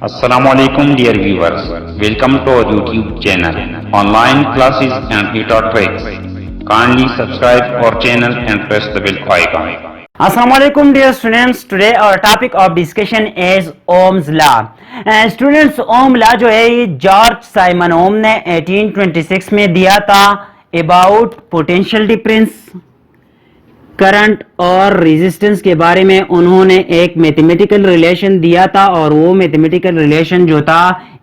Assalamualaikum dear viewers. Welcome to our YouTube channel. Online classes and tutor tricks. Kindly subscribe our channel and press the bell icon. Assalamualaikum dear students. Today our topic of discussion is Ohm's law. Students, Ohm law जो है ये George Simon ओम ने 1826 में दिया था about potential difference, current और resistance के बारे में उन्होंने एक मैथमेटिकल रिलेशन दिया था और वो मैथमेटिकल रिलेशन जो था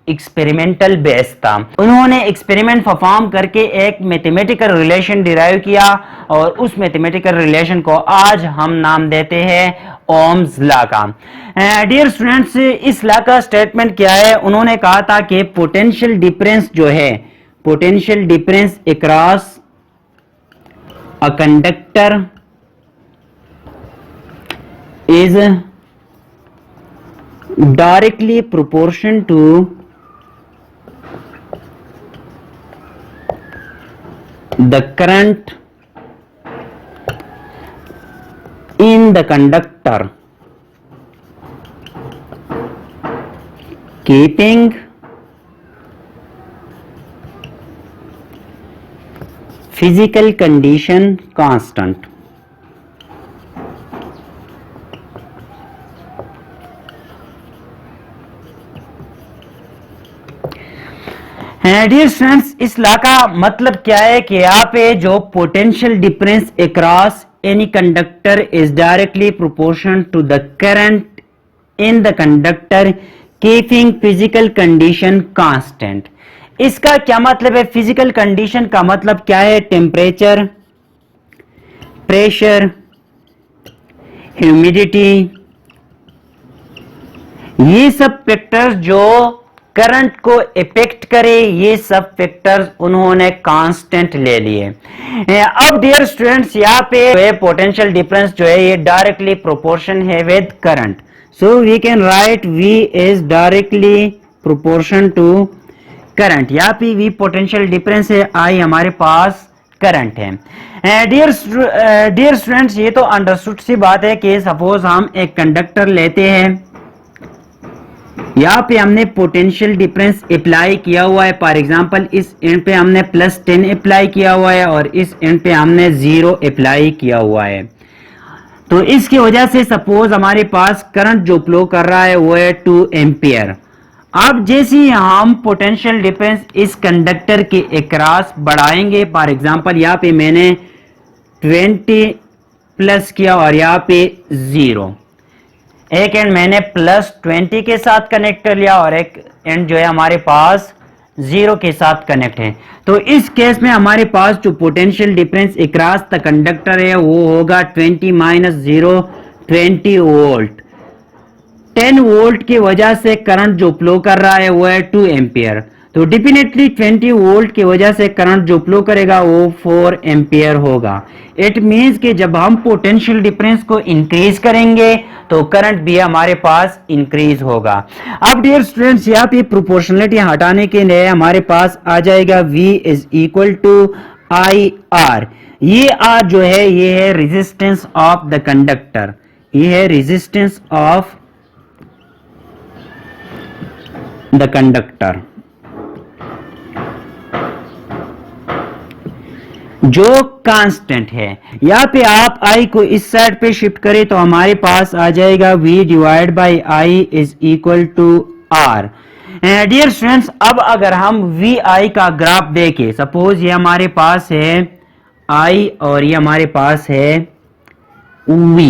एक्सपेरिमेंटल बेस था। उन्होंने एक्सपेरिमेंट परफॉर्म करके एक मैथमेटिकल रिलेशन डिराइव किया और उस मैथमेटिकल रिलेशन को आज हम नाम देते हैं ओम्स लॉ का। डियर स्टूडेंट्स, इस लॉ का स्टेटमेंट क्या है? उन्होंने कहा था कि पोटेंशियल डिफरेंस जो है, potential difference across a conductor is directly proportion to the current in the conductor, keeping physical condition constant. Dear students, इस लॉ का मतलब क्या है कि यहाँ पे जो potential difference across any conductor is directly proportional to the current in the conductor keeping physical condition constant. इसका क्या मतलब है? फिजिकल कंडीशन का मतलब क्या है? टेम्परेचर, प्रेशर, ह्यूमिडिटी, ये सब फैक्टर्स जो करंट को इफेक्ट करे, ये सब फैक्टर्स उन्होंने कांस्टेंट ले लिए। अब डियर स्टूडेंट्स, यहाँ पे पोटेंशियल डिफरेंस जो है ये डायरेक्टली प्रोपोर्शन है with current, so we can write V is directly proportion to current. यहाँ पे V पोटेंशियल डिफरेंस है, I हमारे पास करंट है। डियर स्टूडेंट्स, ये तो अंडरस्टूड सी बात है कि सपोज हम एक कंडक्टर लेते हैं, यहाँ पे हमने पोटेंशियल डिफरेंस अप्लाई किया हुआ है। फॉर एग्जांपल इस एंड पे हमने +10 अप्लाई किया हुआ है और इस एंड पे हमने 0 अप्लाई किया हुआ है। तो इसकी वजह से सपोज हमारे पास करंट जो फ्लो कर रहा है वो है 2 एम्पियर। अब जैसे ही हम पोटेंशियल डिफरेंस इस कंडक्टर के अक्रॉस बढ़ाएंगे, फॉर एग्जांपल यहाँ पे मैंने 20 प्लस किया और यहाँ पे 0, एक एंड मैंने +20 के साथ कनेक्ट कर लिया और एक एंड जो है हमारे पास 0 के साथ कनेक्ट है। तो इस केस में हमारे पास जो potential difference across the conductor है वो होगा 20 - 0 20 वोल्ट। 10 वोल्ट की वजह से करंट जो फ्लो कर रहा है वो है 2 एम्पियर। तो डेफिनेटली 20 वोल्ट की वजह से करंट जो फ्लो करेगा वो 4 एम्पियर होगा। इट मींस कि जब हम पोटेंशियल डिफरेंस को इंक्रीज करेंगे तो करंट भी हमारे पास इंक्रीज होगा। अब डियर स्टूडेंट्स, यहाँ पे प्रोपोर्शनलिटी हटाने के लिए हमारे पास आ जाएगा V is equal to IR। ये R जो है ये है रेजिस्टेंस ऑफ द कंडक्टर, ये है रेजिस्टेंस ऑफ द कंडक्टर जो कांस्टेंट है। यहाँ पे आप I को इस साइड पे शिफ्ट करें तो हमारे पास आ जाएगा V divide by I is equal to R। Dear students, अब अगर हम VI का ग्राफ देखें, सपोज ये हमारे पास है I और ये हमारे पास है V।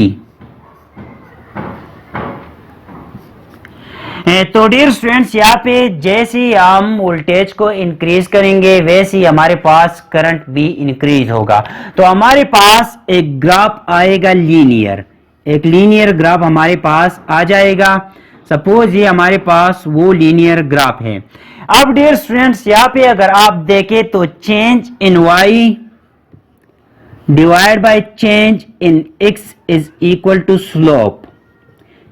तो डियर स्टूडेंट्स, यहाँ पे जैसे ही हम वोल्टेज को इंक्रीज करेंगे वैसे ही हमारे पास करंट भी इंक्रीज होगा। तो हमारे पास एक ग्राफ आएगा लीनियर, एक लीनियर ग्राफ हमारे पास आ जाएगा। सपोज ये हमारे पास वो लीनियर ग्राफ है। अब डियर स्टूडेंट्स, यहाँ पे अगर आप देखें तो change in Y divide by change in X is equal to slope.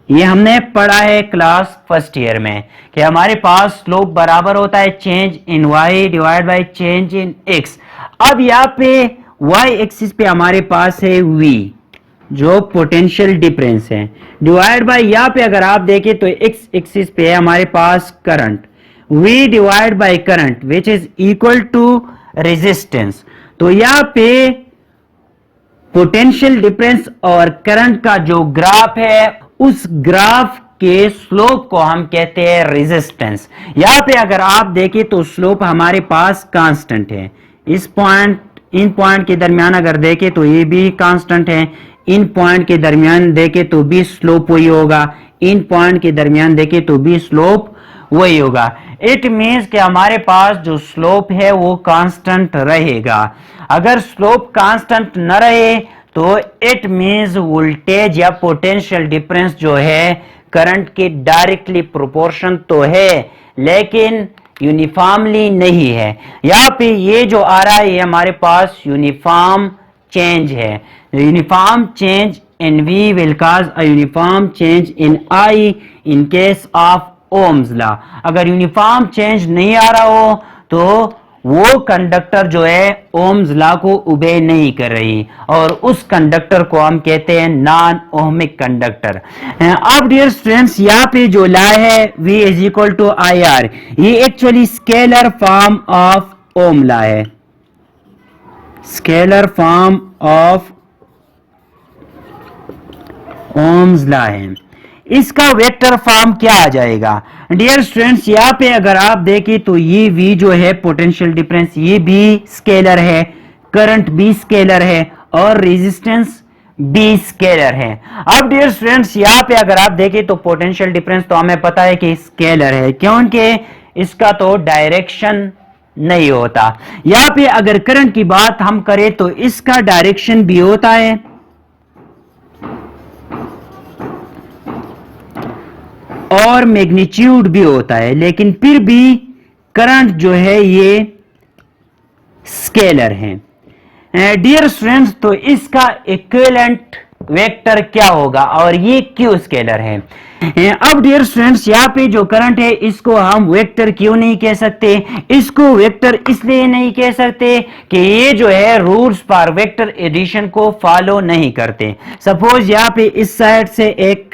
ये हमने पढ़ा है क्लास फर्स्ट ईयर में कि हमारे पास स्लोप बराबर होता है change in Y divide by change in X। अब यहाँ पे Y एक्सिस पे हमारे पास है V जो पोटेंशियल डिफरेंस है, डिवाइड बाय यहाँ पे अगर आप देखें तो एक्स एक्सिस पे है हमारे पास current, V divide by current which is equal to resistance. तो यहाँ पे पोटेंशियल डिफरेंस और करंट का जो ग्राफ है उस ग्राफ के स्लोप को हम कहते हैं रेजिस्टेंस। यहां पे अगर आप देखें तो स्लोप हमारे पास कांस्टेंट है, इस पॉइंट इन पॉइंट के दरमियान अगर देखें तो ये भी कांस्टेंट है, इन पॉइंट के दरमियान देखें तो भी स्लोप वही होगा, इन पॉइंट के दरमियान देखें तो भी स्लोप वही होगा। इट मीन्स कि हमारे पास जो स्लोप है वो कांस्टेंट रहेगा। अगर स्लोप कांस्टेंट न रहे तो इट मीन्स वोल्टेज या पोटेंशियल डिफरेंस जो है करंट के डायरेक्टली प्रोपोर्शन तो है लेकिन यूनिफॉर्मली नहीं है। यहाँ पे ये जो आ रहा है ये हमारे पास यूनिफॉर्म चेंज है। Uniform change in V will cause a uniform change in I in case of Ohm's law. अगर यूनिफॉर्म चेंज नहीं आ रहा हो तो वो कंडक्टर जो है ओम्स लॉ को ओबे नहीं कर रही और उस कंडक्टर को हम कहते हैं नॉन ओहमिक कंडक्टर। अब डियर स्टूडेंट्स यहाँ पे जो लॉ है V is equal to IR, ये actually scalar form of Ohm law है, scalar form of Ohm's law है। इसका वेक्टर फॉर्म क्या आ जाएगा डियर स्टूडेंट्स? यहाँ पे अगर आप देखें तो ये V जो है पोटेंशियल डिफरेंस ये भी स्केलर है, करंट भी स्केलर है और रेजिस्टेंस भी स्केलर है। अब डियर स्टूडेंट्स यहाँ पे अगर आप देखें तो पोटेंशियल डिफरेंस तो हमें पता है कि स्केलर है क्योंकि इसका तो डायरेक्शन नहीं होता। यहाँ पे अगर करंट की बात हम करें तो इसका डायरेक्शन भी होता है और मैग्नीट्यूड भी होता है, लेकिन फिर भी करंट जो है ये स्केलर है। डियर स्टूडेंट्स तो इसका इक्विवेलेंट वेक्टर क्या होगा और ये क्यों स्केलर है? अब डियर स्टूडेंट्स यहाँ पे जो करंट है इसको हम वेक्टर क्यों नहीं कह सकते? इसको वेक्टर इसलिए नहीं कह सकते कि ये जो है रूल्स फॉर वेक्टर एडिशन को फॉलो नहीं करते। सपोज यहाँ पे इस साइड से एक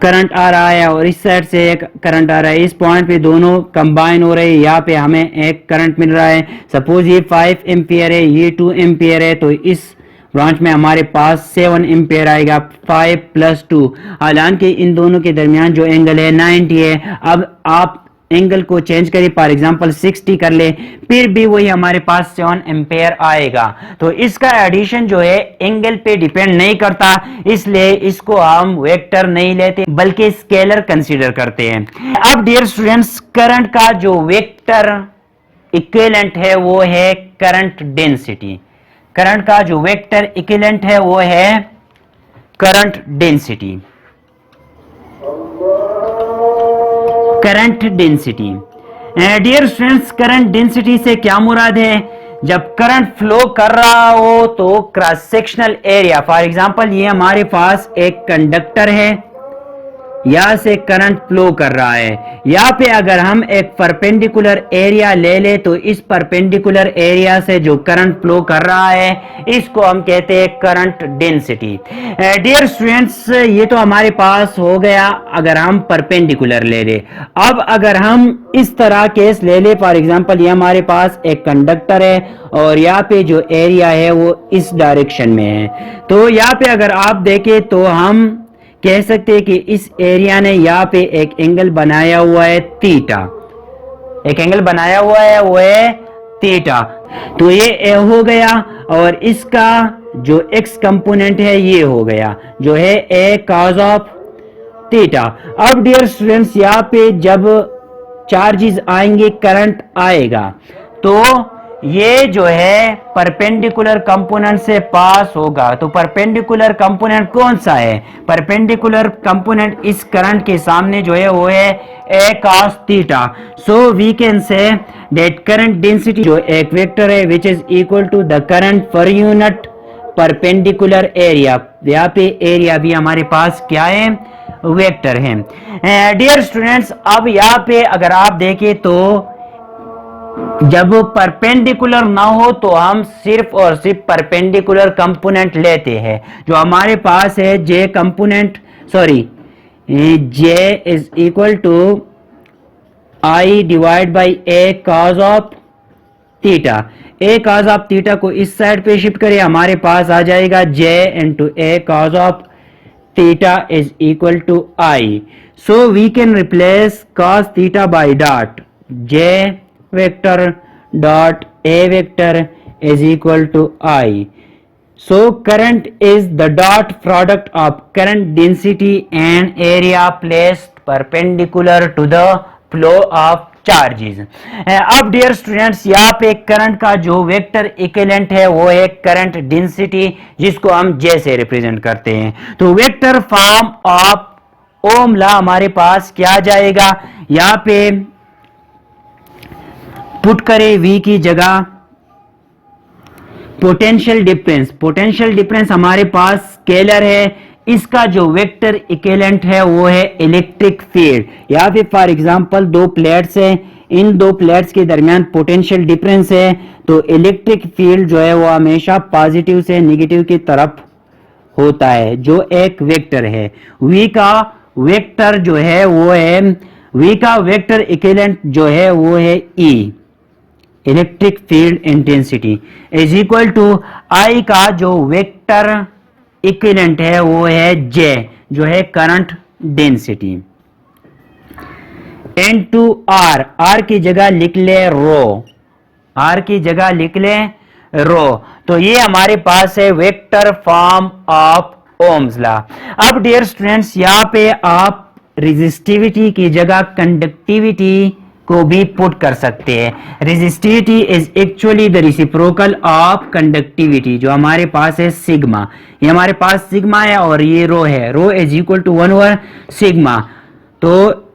करंट आ रहा है और इस साइड से एक करंट आ रहा है, इस पॉइंट पे दोनों कंबाइन हो रहे हैं, यहाँ पे हमें एक करंट मिल रहा है। सपोज ये 5 एम्पियर है, ये 2 एम्पियर है, तो इस ब्रांच में हमारे पास 7 एम्पियर आएगा, 5 + 2। हालांकि इन दोनों के दरमियान जो एंगल है 90 है। अब आप एंगल को चेंज करें, फॉर एग्जांपल 60 कर ले, फिर भी वही हमारे पास 7 एम्पियर आएगा। तो इसका एडिशन जो है एंगल पे डिपेंड नहीं करता, इसलिए इसको हम वेक्टर नहीं लेते बल्कि स्केलर कंसीडर करते हैं। अब डियर स्टूडेंट्स करंट का जो वेक्टर इक्विवेलेंट है वो है करंट डेंसिटी। करंट का जो वेक्टर इक्विवेलेंट है वो है current density. Current density dear students current density से क्या मुराद है? जब करंट फ्लो कर रहा हो तो cross sectional area, for example ये हमारे पास एक कंडक्टर है, यहां से करंट फ्लो कर रहा है। यहाँ पे अगर हम एक परपेंडिकुलर एरिया ले ले तो इस परपेंडिकुलर एरिया से जो करंट फ्लो कर रहा है इसको हम कहते हैं करंट डेंसिटी। डियर स्टूडेंट्स ये तो हमारे पास हो गया अगर हम परपेंडिकुलर ले ले। अब अगर हम इस तरह केस ले ले, फॉर एग्जांपल ये हमारे पास एक कंडक्टर है और यहाँ पे जो एरिया है वो इस डायरेक्शन में है, तो यहाँ पे अगर आप देखें तो हम कह सकते हैं कि इस एरिया ने यहाँ पे एक एंगल बनाया हुआ है थीटा, एक एंगल बनाया हुआ है वो है थीटा। तो ये ए हो गया और इसका जो एक्स कंपोनेंट है ये हो गया जो है ए कॉस ऑफ थीटा। अब डियर स्टूडेंट्स यहाँ पे जब चार्जेस आएंगे करंट आएगा तो ये जो है परपेंडिकुलर कंपोनेंट से पास होगा। तो परपेंडिकुलर कंपोनेंट कौन सा है? परपेंडिकुलर कंपोनेंट इस करंट के सामने जो है वो है A cos theta. So we can say that current density जो एक वेक्टर है which is equal to the current per unit perpendicular area. यहाँ पे एरिया भी हमारे पास क्या है? वेक्टर है। डियर स्टूडेंट्स अब यहाँ पे अगर आप देखें तो जब परपेंडिकुलर ना हो तो हम सिर्फ और सिर्फ परपेंडिकुलर कंपोनेंट लेते हैं। जो हमारे पास है J component, sorry, J is equal to I divide by A cos of theta. A cos of theta को इस साइड पे शिफ्ट करें, हमारे पास आ जाएगा J into A cos of theta is equal to I. So we can replace cos theta by dot J vector dot a vector is equal to I. So current is the dot product of current density and area placed perpendicular to the flow of charges. अब dear students, यहाँ पे current का जो vector equivalent है वो है current density, जिसको हम जे से रिप्रेजेंट करते हैं। तो vector form of Ohm law हमारे पास क्या आ जाएगा, यहाँ पे पुट करें v की जगह पोटेंशियल डिफरेंस। पोटेंशियल डिफरेंस हमारे पास स्केलर है, इसका जो वेक्टर इक्विवेलेंट है वो है इलेक्ट्रिक फील्ड। यहाँ पे फॉर एग्जांपल दो प्लेट्स हैं, इन दो प्लेट्स के दरमियान पोटेंशियल डिफरेंस है, तो इलेक्ट्रिक फील्ड जो है वो हमेशा पॉजिटिव से नेगेटिव की तरफ होता है, जो एक वेक्टर है। v का वेक्टर जो है वो है, v का वेक्टर इक्विवेलेंट जो है वो है E, electric field intensity, is equal to I का जो वेक्टर इक्विवेलेंट है वो है J, जो है current density, into R। R की जगह लिख ले रो, R की जगह लिख ले रो। तो ये हमारे पास है vector form of Ohm's law. अब डियर स्टूडेंट्स, यहाँ पे आप रेजिस्टिविटी की जगह कंडक्टिविटी को भी पुट कर सकते हैं। Resistivity is actually the reciprocal of conductivity, जो हमारे पास है सिग्मा। ये हमारे पास सिग्मा है और ये रो है, रो इज इक्वल टू 1/, सिग्मा। तो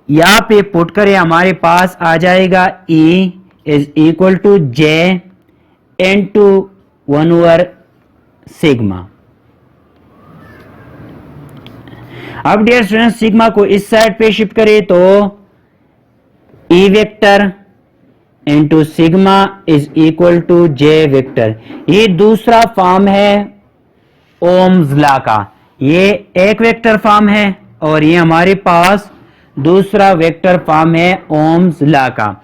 यहाँ पे पुट करें, हमारे पास आ जाएगा E is equal to J into 1/, sigma. अब डियर स्टूडेंट्स, सिग्मा को इस साइड पे शिफ्ट करें तो E vector into sigma is equal to J vector. ये दूसरा फॉर्म है ओम्स लॉ का, ये एक वेक्टर फॉर्म है और ये हमारे पास दूसरा वेक्टर फॉर्म है ओम्स लॉ का।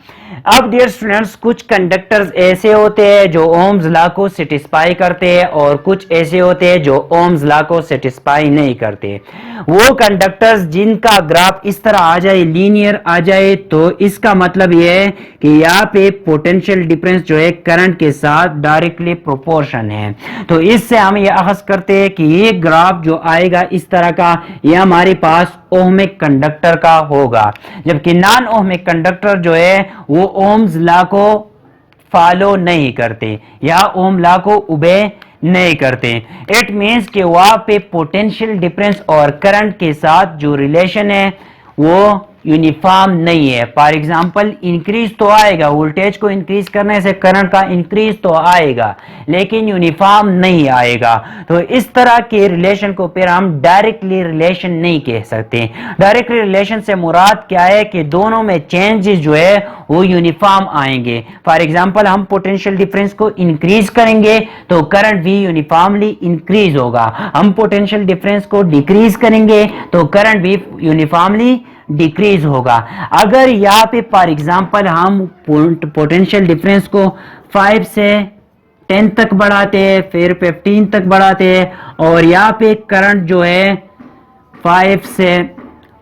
अब डियर स्टूडेंट्स, कुछ कंडक्टर्स ऐसे होते हैं जो ओम्स लॉ को सेटिस्फाई करते हैं और कुछ ऐसे होते हैं जो ओम्स लॉ को सेटिस्फाई नहीं करते। वो कंडक्टर्स जिनका ग्राफ इस तरह आ जाए, लीनियर आ जाए, तो इसका मतलब ये है कि यहाँ पे पोटेंशियल डिफरेंस जो है करंट के साथ डायरेक्टली प्रोपोर्शन है। तो इससे हम ये अखज़ करते हैं कि ये ग्राफ जो आएगा इस तरह का, ये हमारे पास ओहमिक कंडक्टर का होगा, जबकि नॉन ओहमिक कंडक्टर जो है वो ओम्स लॉ को फॉलो नहीं करते या ओम लॉ को ओबे नहीं करते। इट मीन्स कि वहां पे पोटेंशियल डिफरेंस और करंट के साथ जो रिलेशन है वो यूनिफॉर्म नहीं है। फॉर एग्जांपल, इंक्रीज तो आएगा, वोल्टेज को इंक्रीज करने से करंट का इंक्रीज तो आएगा, लेकिन यूनिफॉर्म नहीं आएगा। तो इस तरह के रिलेशन को फिर हम डायरेक्टली रिलेशन नहीं कह सकते। डायरेक्टली रिलेशन से मुराद क्या है कि दोनों में चेंजेस जो है वो यूनिफॉर्म आएंगे। फॉर एग्जांपल, हम पोटेंशियल डिफरेंस को इंक्रीज करेंगे तो करंट भी यूनिफॉर्मली इंक्रीज होगा, हम पोटेंशियल डिफरेंस को डिक्रीज करेंगे तो करंट भी यूनिफॉर्मली डिक्रीज होगा। अगर यहाँ पे फॉर एग्जांपल हम पोटेंशियल डिफरेंस को 5 से 10 तक बढ़ाते हैं, फिर 15 तक बढ़ाते हैं, और यहाँ पे करंट जो है 5 से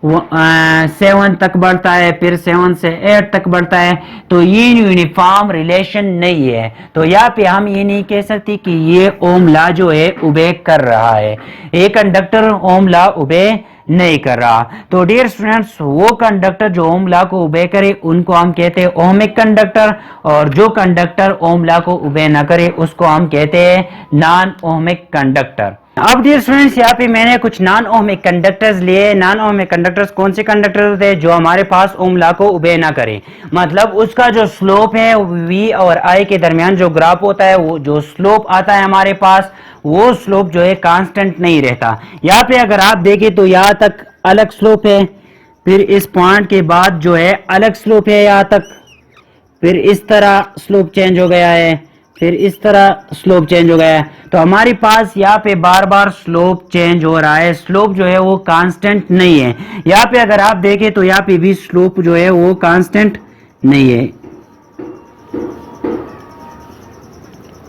7 तक बढ़ता है, फिर 7 से 8 तक बढ़ता है, तो ये यूनिफॉर्म रिलेशन नहीं है। तो यहाँ पे हम ये नहीं कह सकते कि ये ओम लॉ जो है ओबे कर रहा है, ये कंडक्टर ओम लॉ ओबे नहीं कर रहा। तो डियर स्टूडेंट्स, वो कंडक्टर जो ओम लॉ को ओबे करे उनको हम कहते हैं ओहमिक कंडक्टर, और जो कंडक्टर ओम लॉ को ओबे ना करे उसको हम कहते हैं नॉन ओहमिक कंडक्टर। अब डियर स्टूडेंट्स, यहाँ पे मैंने कुछ नॉन ओहमिक कंडक्टर्स लिए। नॉन ओहमिक कंडक्टर्स कौन से कंडक्टर होते हैं? जो हमारे पास ओम लॉ को ओबे ना करे, मतलब उसका जो स्लोप है v और i के दरमियान जो ग्राफ होता है, वो जो स्लोप आता है हमारे पास, वो स्लोप जो है कांस्टेंट नहीं रहता। यहाँ पे अगर आप देखें तो यहाँ तक अलग स्लोप है, फिर इस पॉइंट के बाद जो है अलग स्लोप है यहाँ तक, फिर इस तरह स्लोप चेंज हो गया है, फिर इस तरह स्लोप चेंज हो गया है। तो हमारे पास यहाँ पे बार बार स्लोप चेंज हो रहा है, स्लोप जो है वो कांस्टेंट नहीं है। यहाँ पे अगर आप देखें तो यहाँ पे भी स्लोप जो है वो कांस्टेंट नहीं है,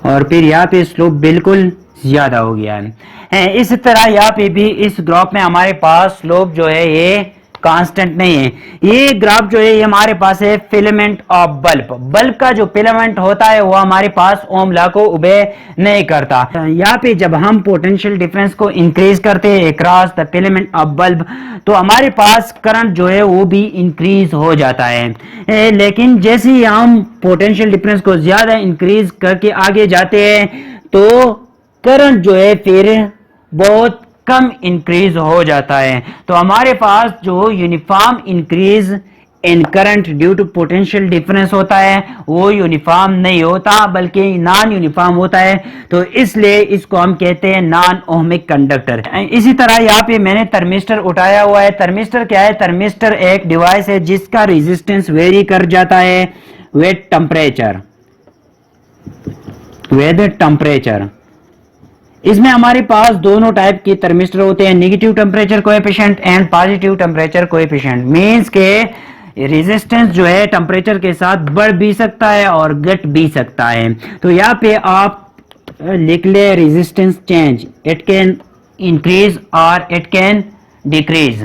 और फिर यहाँ पे स्लोप बिल्कुल ज्यादा हो गया है। इस तरह यहाँ पे भी इस ग्राफ में हमारे पास स्लोप जो है ये कांस्टेंट नहीं है। ये ग्राफ जो है ये हमारे पास है फिलामेंट ऑफ बल्ब। बल्ब का जो फिलामेंट होता है वो हमारे पास ओम लॉ को ओबे नहीं करता। यहाँ पे जब हम पोटेंशियल डिफरेंस को इंक्रीज करते हैं across the filament of bulb तो हमारे पास करंट जो है वो भी इंक्रीज हो जाता है। लेकिन जैसे ही हम पोटेंशियल डिफरेंस को ज्यादा इंक्रीज करके आगे जाते हैं तो करंट जो है फिर बहुत कम इंक्रीज हो जाता है। तो हमारे पास जो uniform increase in current due to potential difference होता है वो यूनिफॉर्म नहीं होता बल्कि नॉन यूनिफॉर्म होता है। तो इसलिए इसको हम कहते हैं नॉन ओहमिक कंडक्टर। इसी तरह यहाँ पे मैंने थर्मिस्टर उठाया हुआ है। थर्मिस्टर क्या है? थर्मिस्टर एक डिवाइस है जिसका रेजिस्टेंस वेरी कर जाता है विद टेम्परेचर। इसमें हमारे पास दोनों टाइप के थर्मिस्टर होते हैं, negative temperature coefficient and positive temperature coefficient. Means के रेजिस्टेंस जो है टेम्परेचर के साथ बढ़ भी सकता है और घट भी सकता है। तो यहाँ पे आप लिख ले resistance change, it can increase और it can decrease.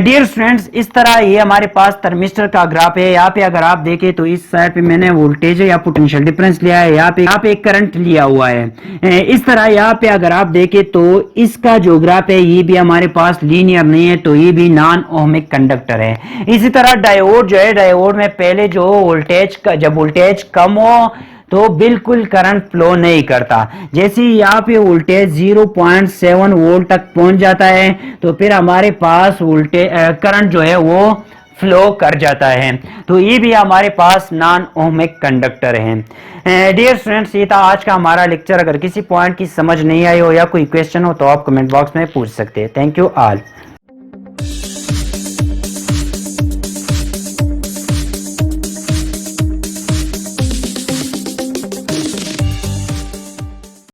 Dear students, इस तरह ये हमारे पास थर्मिस्टर का ग्राफ है। यहाँ पे अगर आप देखें तो इस साइड पे मैंने वोल्टेज या पोटेंशियल डिफरेंस लिया है, यहाँ पे करंट लिया हुआ है। इस तरह यहाँ पे अगर आप देखें तो इसका जो ग्राफ है ये भी हमारे पास लीनियर नहीं है, तो ये भी नॉन ओहमिक कंडक्टर है। इसी तरह डायोड जो है, डायोड में पहले जो जब वोल्टेज कम हो तो बिल्कुल करंट फ्लो नहीं करता। जैसे ही यहाँ पे वोल्टेज 0.7 वोल्ट तक पहुंच जाता है तो फिर हमारे पास करंट जो है वो फ्लो कर जाता है। तो ये भी हमारे पास नॉन ओहमिक कंडक्टर है। डियर स्टूडेंट्स, ये था आज का हमारा लेक्चर। अगर किसी पॉइंट की समझ नहीं आई हो या कोई क्वेश्चन हो तो आप कमेंट बॉक्स में पूछ सकते हैं। Thank you all.